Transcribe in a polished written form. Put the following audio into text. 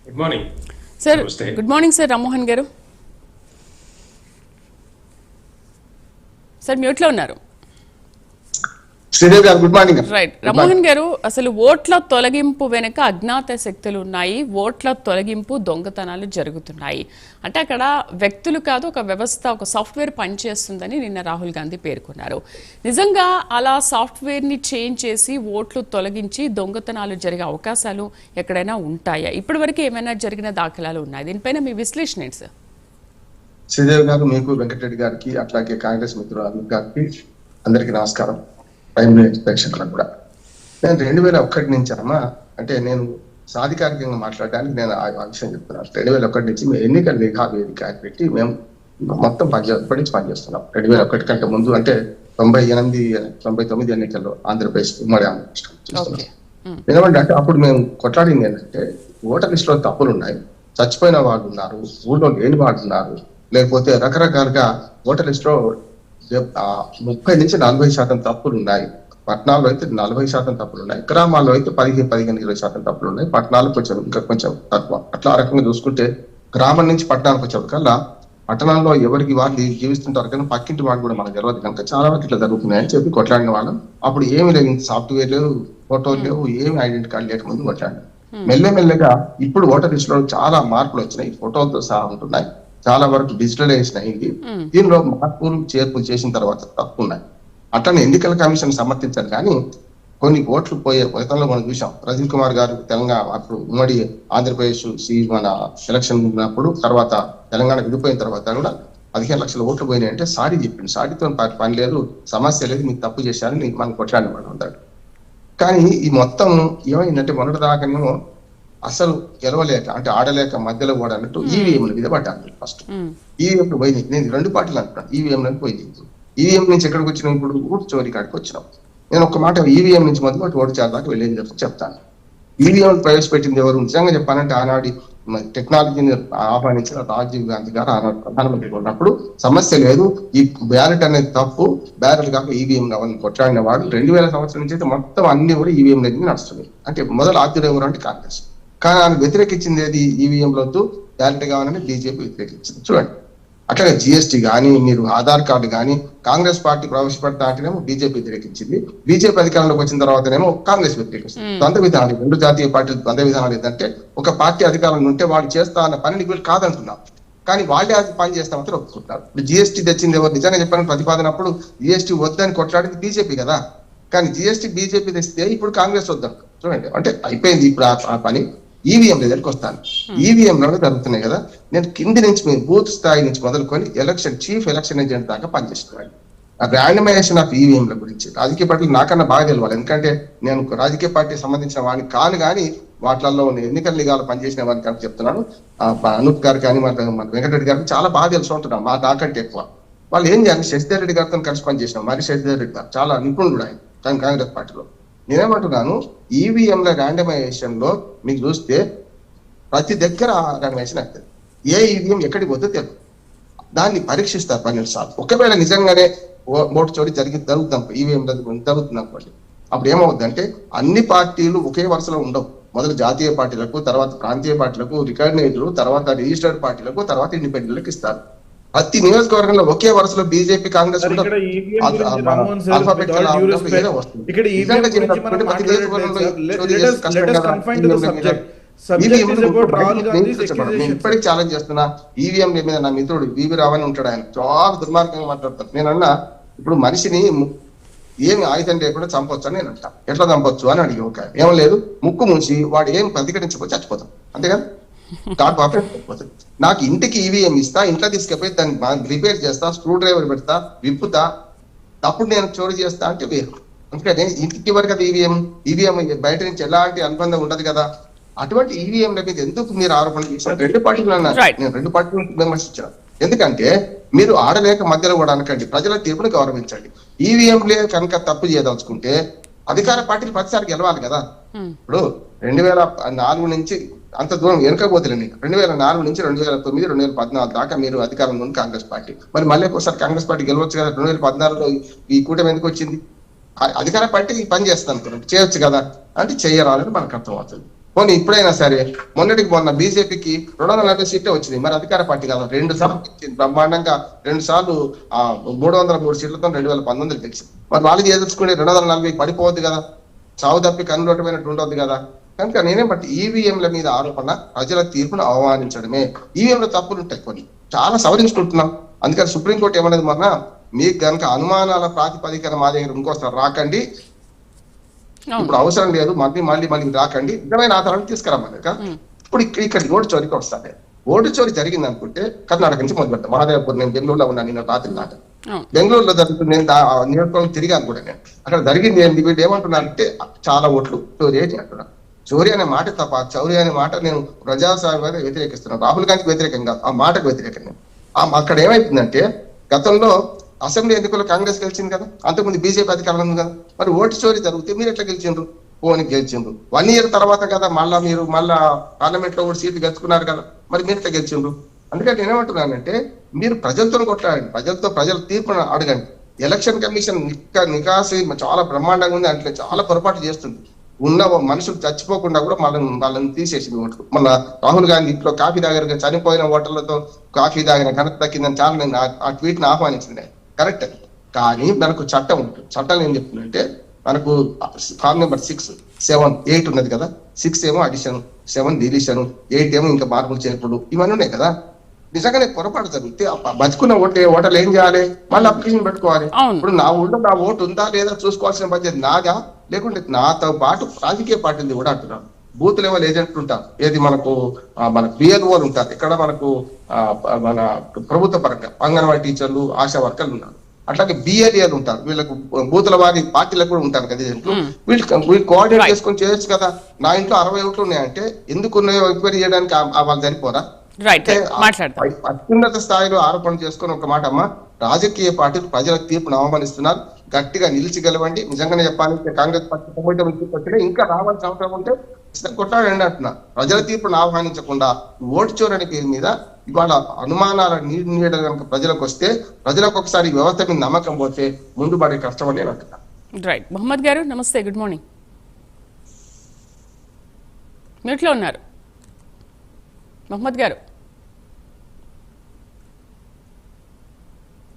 Good morning sir. Good morning sir. Rammohan గారు sir మ్యూట్లో ఉన్నారు. శ్రీదేవి గారు గుడ్ మార్నింగ్. రైట్. రామ్మోహన్ గారు, అసలు ఓట్ల తొలగింపు వెనుక అజ్ఞాత శక్తులు ఉన్నాయి, ఓట్ల తొలగింపు దొంగతనాలు జరుగుతున్నాయి అంటే అక్కడ వ్యక్తులు కాదు, ఒక వ్యవస్థ, ఒక సాఫ్ట్వేర్ పనిచేస్తుందని నిన్న రాహుల్ గాంధీ పేర్కొన్నారు. నిజంగా అలా సాఫ్ట్వేర్ని చేంజ్ చేసి ఓట్లు తొలగించి దొంగతనాలు జరిగే అవకాశాలు ఎక్కడైనా ఉంటాయా? ఇప్పటి వరకు ఏమైనా జరిగిన దాఖలాలు ఉన్నాయి? దీనిపైన మీ విశ్లేషణ ఏంటి సార్? శ్రీదేవి గారు, మీకు వెంకటరెడ్డి గారికి అట్లాగే కాంగ్రెస్ మిత్రులు అమిత్ గారికి అందరికీ నమస్కారం. ప్రైమరీ ప్రేక్షకులకు కూడా. నేను 2001 నుంచి అంటే నేను సాధికారికంగా మాట్లాడడానికి నేను ఆ విషయం చెప్తున్నాను. 2001 నుంచి మేము ఎన్నికల లేఖా వేదిక పెట్టి మేము మొత్తం పనిచేస్తున్నాం. 2001 కంటే ముందు అంటే 98, 99 ఎన్నికల్లో ఆంధ్రప్రదేశ్ ఉమ్మడి ఆంధ్రప్రదేశ్ చూస్తున్నాం. ఏమంటే అంటే అప్పుడు మేము కొట్లాడింది ఏంటంటే ఓటర్ లిస్ట్ లో తప్పులు ఉన్నాయి, చచ్చిపోయిన వాళ్ళు ఉన్నారు, ఊళ్ళో లేని వాళ్ళు ఉన్నారు, లేకపోతే రకరకాలుగా ఓటర్ లిస్ట్ లో 30 నుంచి 40% తప్పులు ఉన్నాయి. పట్టణాల్లో అయితే 40% తప్పులు ఉన్నాయి, గ్రామాల్లో అయితే 15-20% తప్పులు ఉన్నాయి, పట్టణాలకు కొంచెం తక్కువ. అట్లా రకంగా చూసుకుంటే గ్రామం నుంచి పట్టణానికి వచ్చేప్పటికల్లా పట్టణంలో ఎవరికి వాళ్ళు జీవిస్తుంటారు కానీ పక్కింటి వాళ్ళు కూడా మనకు తెలియదు కనుక చాలా వరకు ఇట్లా జరుగుతున్నాయని చెప్పి కొట్లాడిన వాళ్ళం. అప్పుడు ఏమి లేదు, సాఫ్ట్వేర్ లేవు, ఫోటోలు లేవు, ఏమి ఐడెంటిటీ కార్డు లేకముందు కొట్లాడినాం. మెల్లమెల్లగా ఇప్పుడు ఓటర్ లిస్ట్ లో చాలా మార్పులు వచ్చినాయి, ఫోటోలతో సహా ఉంటున్నాయి, చాలా వరకు డిజిటలైజేషన్ అయింది. దీనిలో మార్పులు చేర్పులు చేసిన తర్వాత తప్పు ఉన్నాయి. అట్లనే ఎన్నికల కమిషన్ సమర్థించారు కానీ కొన్ని ఓట్లు పోయే గతంలో మనం చూసాం. ప్రదీప్ కుమార్ గారు తెలంగాణ అప్పుడు ఉమ్మడి ఆంధ్రప్రదేశ్ మన ఎలక్షన్ ఉన్నప్పుడు, తర్వాత తెలంగాణ విడిపోయిన తర్వాత కూడా 15 లక్షల ఓట్లు పోయినాయి అంటే సారీ చెప్పింది. సారీతో పని లేదు, సమస్య లేదు, మీకు తప్పు చేశారని మనం కొట్లాడినవాడు ఉంటాడు. కానీ ఈ మొత్తం ఏమైందంటే మొన్నటి దాకానేమో అసలు గెలవలేక అంటే ఆడలేక మధ్యలో కూడా అన్నట్టు ఈవీఎంల మీద పడ్డాను. ఫస్ట్ ఈవీఎంలు పోయింది. నేను 2 పార్టీలు అంటున్నాను, ఈవీఎంలకు పోయింది. ఈవీఎం నుంచి ఎక్కడికి వచ్చినాం? ఇప్పుడు ఓటు చోరీ కాడికి వచ్చినాం. నేను ఒక మాట ఈవీఎం నుంచి మొదలు ఓటు చేరదాకా వెళ్ళేది చెప్తాను. ఈవీఎం ప్రవేశపెట్టింది ఎవరు? నిజంగా చెప్పాలంటే ఆనాటి టెక్నాలజీని ఆహ్వానించిన రాజీవ్ గాంధీ గారు ఆనాడు ప్రధానమంత్రి ఉన్నప్పుడు సమస్య లేదు, ఈ బ్యాలెట్ అనేది తప్పు, బ్యాలెట్ కాక ఈవీఎం కావాలని కొట్లాడిన వాడు 2000 సంవత్సరం నుంచి అయితే మొత్తం అన్ని కూడా ఈవీఎం దగ్గర నడుస్తున్నాయి. అంటే మొదలు ఆద్యుడు ఎవరు అంటే కాంగ్రెస్. కానీ ఆయన వ్యతిరేకించింది ఏది? ఈవీఎంలో బ్యాలెట్ కావాలని బీజేపీ వ్యతిరేకించింది. చూడండి, అట్లాగే జిఎస్టీ కానీ, మీరు ఆధార్ కార్డు కానీ కాంగ్రెస్ పార్టీ ప్రవేశపెడతా అంటేనేమో బీజేపీ వ్యతిరేకించింది, బీజేపీ అధికారంలోకి వచ్చిన తర్వాతనేమో కాంగ్రెస్ వ్యతిరేకించింది. ద్వంద్వ విధానాలు, 2 జాతీయ పార్టీలు ద్వంద్వ విధానాలు ఏంటంటే ఒక పార్టీ అధికారంలో ఉంటే వాళ్ళు చేస్తా అన్న పనిని వీళ్ళు కాదంటున్నారు, కానీ వాళ్ళే అది పని చేస్తామంటే ఒప్పుకుంటున్నారు. ఇప్పుడు జిఎస్టీ తెచ్చింది ఎవరు? నిజంగా చెప్పాలని ప్రతిపాదనప్పుడు జిఎస్టీ వద్దని కొట్లాడింది బీజేపీ కదా, కానీ జిఎస్టీ బీజేపీ తెస్తే ఇప్పుడు కాంగ్రెస్ వద్దాం. చూడండి, అంటే అయిపోయింది ఇప్పుడు ఆ పని. ఈవీఎం దగ్గరికి వస్తాను. ఈవీఎంలో జరుగుతున్నాయి కదా, నేను కింది నుంచి బూత్ స్థాయి నుంచి మొదలుకొని చీఫ్ ఎలక్షన్ ఏజెంట్ దాకా పనిచేస్తున్నాను. ఆ ర్యాండమైజేషన్ ఆఫ్ ఈవీఎంల గురించి రాజకీయ పార్టీలు నాకన్నా బాగా తెలియాలి, ఎందుకంటే నేను రాజకీయ పార్టీకి సంబంధించిన వాడిని కాను, కానీ వాటిల్లో ఎన్నికల నిఘాలు పనిచేసిన వాడిని కానీ చెప్తున్నాను. అనూప్ గారు కానీ మన వెంకటరెడ్డి గారికి చాలా బాగా తెలుసు ఉంటున్నాం, మా నాకంటే ఎక్కువ. వాళ్ళు ఏం చేయాలి? శశిధర్ రెడ్డి గారితో కలిసి పనిచేసినాం. మరి శశిధర్ రెడ్డి గారు చాలా నిపుణుడు ఆయన కాంగ్రెస్ పార్టీలో. నేనేమంటున్నాను, ఈవీఎంల ర్యాండమైజేషన్ లో మీకు చూస్తే ప్రతి దగ్గర ర్యాండమైజేషన్ అవుతుంది. ఏ ఈవీఎం ఎక్కడికి పోతే తెలియదు, దాన్ని పరీక్షిస్తారు 12 సార్లు. ఒకవేళ నిజంగానే ఓటు చోరీ జరుగుతాం, ఈవీఎం జరుగుతుంది అనుకోండి, అప్పుడు ఏమవుద్దంటే అన్ని పార్టీలు ఒకే వరుసలో ఉండవు. మొదలు జాతీయ పార్టీలకు, తర్వాత ప్రాంతీయ పార్టీలకు, రికగ్నైజ్డ్, తర్వాత రిజిస్టర్డ్ పార్టీలకు, తర్వాత ఇండిపెండెంట్లకు ఇస్తారు. ప్రతి నియోజకవర్గంలో ఒకే వరుసలో బీజేపీ, కాంగ్రెస్ ఇప్పటికి ఛాలెంజ్ చేస్తున్నా. ఈవీఎం మీద నా మిత్రుడు వివి రావని ఉంటాడు, ఆయన చాలా దుర్మార్గంగా మాట్లాడతారు. నేనన్నా ఇప్పుడు మనిషిని ఏమి ఆయుధం లేకుండా చంపొచ్చు అని నేను అంటా. ఎట్లా చంపొచ్చు అని అడిగి ఒక ఏం లేదు, ముక్కు మూసి వాడు ఏం ప్రతిఘటించిపోయి చచ్చిపోతాం, అంతేకాదు కార్డు ఆపరేట్ అయిపోతుంది. నాకు ఇంటికి ఈవీఎం ఇస్తా, ఇంట్లో తీసుకెళ్ళి దాన్ని రిపేర్ చేస్తా, స్క్రూ డ్రైవర్ పెడతా, విప్పుతా, అప్పుడు నేను చోరీ చేస్తా అంటే వేరు. అందుకని ఇంటికి వరకు అది ఈవీఎం బయట నుంచి ఎలాంటి అనుబంధం ఉండదు కదా. అటువంటి ఈవీఎంల మీద ఎందుకు మీరు ఆరోపణ చేశారు? 2 పార్టీలు అన్నారు, నేను 2 పార్టీలు విమర్శించాను. ఎందుకంటే మీరు ఆడలేక మధ్యలో కూడా అనకండి, ప్రజల తీర్పును గౌరవించండి. ఈవీఎంలే కనుక తప్పు చేయదలుచుకుంటే అధికార పార్టీలు ప్రతిసారి గెలవాలి కదా. ఇప్పుడు 2004 నుంచి అంత దూరం వెనకపోతలేండి. 2004 నుంచి 2009, 2014 దాకా మీరు అధికారంలో ఉంది కాంగ్రెస్ పార్టీ. మరి మళ్ళీ ఒకసారి కాంగ్రెస్ పార్టీ గెలవచ్చు కదా. 2014లో ఈ కూటమి ఎందుకు వచ్చింది? అధికార పార్టీ పని చేస్తాను చేయొచ్చు కదా అంటే చెయ్యరాలని మనకు అర్థమవుతుంది. పోనీ ఇప్పుడైనా సరే మొన్నటికి మొన్న బీజేపీకి 240 సీట్లే వచ్చింది. మరి అధికార పార్టీ కాదు, 2 సార్లు గెలిచింది బ్రహ్మాండంగా, 2 సార్లు 303 సీట్లతో 2019 గెలిచింది. మరి వాళ్ళు చేసుకునే 240 పడిపోవద్దు కదా, చావు తప్పి కన్నులోటమైనట్టు ఉండవద్దు కదా. కనుక నేనే బట్టి ఈవీఎంల మీద ఆరోపణ ప్రజల తీర్పును అవమానించడమే. ఈవీఎంలో తప్పులు ఉంటాయి, కొన్ని చాలా సవరించుకుంటున్నాం. అందుకని సుప్రీంకోర్టు ఏమన్నది మొన్న, మీకు కనుక అనుమానాల ప్రాతిపదికన మా దగ్గర ఇంకోసారి రాకండి, ఇప్పుడు అవసరం లేదు, మళ్ళీ రాకండి, నిజమైన ఆధారాలు తీసుకురామని. ఇప్పుడు ఇక్కడ ఓటు చోరీకి వస్తాను. ఓటు చోరీ జరిగింది అనుకుంటే కర్ణాటక నుంచి మొదలు పెడతాను. మహాదేవపూర్, నేను బెంగళూరులో ఉన్నాను నిన్న రాత్రి దాకా. బెంగళూరులో జరుగుతుంది, నేను నియోజకవర్గం తిరిగాను కూడా. నేను అక్కడ జరిగింది ఏంటి, వీళ్ళు ఏమంటున్నారంటే చాలా ఓట్లు చోరీ అంటున్నారు. చోరీ అనే మాట తప్ప, చౌరీ అనే మాట నేను ప్రజాస్వామ్యాన్ని వ్యతిరేకిస్తున్నాను. రాహుల్ గాంధీకి వ్యతిరేకం కాదు, ఆ మాటకు వ్యతిరేకం. అక్కడ ఏమైతుందంటే, గతంలో అసెంబ్లీ ఎన్నికల్లో కాంగ్రెస్ గెలిచింది కదా, అంతకుముందు బీజేపీ అధికారంలో ఉంది కదా. మరి ఓటు చోరీ జరిగితే మీరు ఎట్లా గెలిచిండ్రు? పోనీ గెలిచిండ్రు. 1 year తర్వాత కదా మీరు పార్లమెంట్ లో కూడా సీట్లు గెలుచుకున్నారు కదా, మరి మీరు ఎట్లా గెలిచిండ్రు? అందుకని నేనేమంటున్నానంటే, మీరు ప్రజలతో కొట్లాడండి, ప్రజల తీర్పును అడగండి. ఎలక్షన్ కమిషన్ నికాసి చాలా బ్రహ్మాండంగా ఉంది, అంటే చాలా పొరపాటు చేస్తుంది. ఉన్న మనుషులు చచ్చిపోకుండా కూడా వాళ్ళని తీసేసింది ఓట్లు. మన రాహుల్ గాంధీ ఇంట్లో కాఫీ తాగారు, చనిపోయిన ఓటర్లతో కాఫీ తాగిన ఘనత దక్కిందని చాలా నేను ఆ ట్వీట్ ని ఆహ్వానించింది. కరెక్ట్. కానీ మనకు చట్టం ఉంటుంది. చట్టం ఏం చెప్తుందంటే, మనకు ఫార్మ్ నెంబర్ 6, 7, 8 ఉన్నది కదా. 6 ఏమో అడిషన్, 7 డిలీషన్, 8 ఏమో ఇంకా మార్పులు చేర్పులు, ఇవన్నీ ఉన్నాయి కదా. నిజంగానే పొరపాటు జరిగితే బతుకున్న ఓటర్లు ఏం చేయాలి? మళ్ళీ అప్లికేషన్ పెట్టుకోవాలి. ఇప్పుడు నా ఓటు ఉందా లేదా చూసుకోవాల్సిన బాధ్యత నాగా, లేకుంటే నాతో పాటు రాజకీయ పార్టీలు కూడా అంటున్నాను. బూత్ లెవెల్ ఏజెంట్లు ఉంటారు, ఏది మనకు బిఎల్ఓలు ఉంటారు, ఇక్కడ మనకు మన ప్రభుత్వ పరంగా అంగన్వాడీ టీచర్లు, ఆశా వర్కర్లు ఉన్నారు. అట్లాగే బిఎల్ఏలు ఉంటారు, వీళ్ళకు బూతుల వారి పార్టీలకు కూడా ఉంటారు కదా ఏజెంట్లు. వీళ్ళు కోఆర్డినేట్ చేసుకొని చేయొచ్చు కదా. నా ఇంట్లో 60 ఓట్లు ఉన్నాయంటే ఎందుకు ఉన్నాయో ఎంక్వైరీ చేయడానికి వాళ్ళు సరిపోరా? అత్యున్నత స్థాయిలో ఆరోపణ చేసుకుని ఒక మాట అమ్మా, రాజకీయ పార్టీలు ప్రజల తీర్పును అవమానిస్తున్నారు, గట్టిగా నిలిచి గెలవండి. నిజంగానే చెప్పాలంటే కాంగ్రెస్ పార్టీ 90 వచ్చినా ఇంకా రావాల్సిన అవసరం ఉంటే కొట్టాడండి అంటున్నా. ప్రజల తీర్పును ఆహ్వానించకుండా ఓటు చోరని పేరు మీద ఇవాళ అనుమానాల నీడ కనుక ప్రజలకు వస్తే, ప్రజలకు ఒకసారి వ్యవస్థ మీద నమ్మకం పోతే ముందు పడే కష్టం అని నేను అంటున్నా. రైట్. మహమ్మద్ గారు నమస్తే, గుడ్ మార్నింగ్. మ్యూట్లో ఉన్నారు మహమ్మద్ గారు.